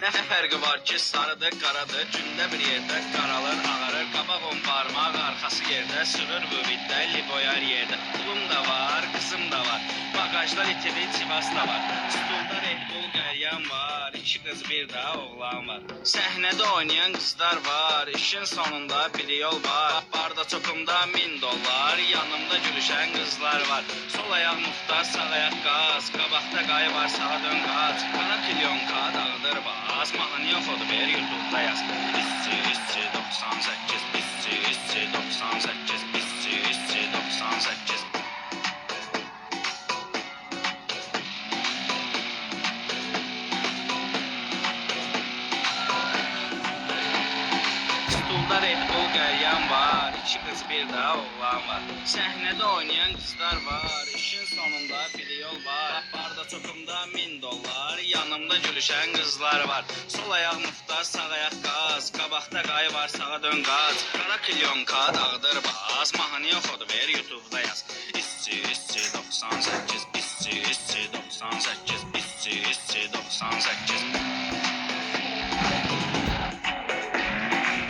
Nə fərqi var ki, sarıdır, qaradır, gündə bir yerdə qaralır, ağarır, qabaq on barmaq, arxası yerdə, sığır vüviddə, liboyar yerdə. Pulum da var, qızım da var, bagajda litri Sivas da var, stulda Red Bull qəryan var, 2 qız bir də oğlan var. Səhnədə oynayan qızlar var, işin sonunda bir yol var, barda çoxumda $1000, yanımda gülüşən qızlar var. Sol ayaq muxtar, sağ ayaq qaz, qabaqda qayı var, sağa dön qaç, qara trilyonka dağıdır bas, mahnı yoxodur, ver YouTube'da yaz. İşçi 98, işçi 98, işçi 98. Stulda Red Bull qəryan var, 2 qız bir də oğlan var. Səhnədə oynayan qızlar var, işin sonunda bir yol var. Barda çoxumda $1000, yanımda gülüşən qızlar var. Sol ayaq muxtar, sağ ayaq qaz, qabaqda qayı var, sağa dön qaç. Qara klinyonka dağıdır bas, mahnı yoxodur, ver YouTube'da yaz. İşçi 98, işçi 98, işçi 98.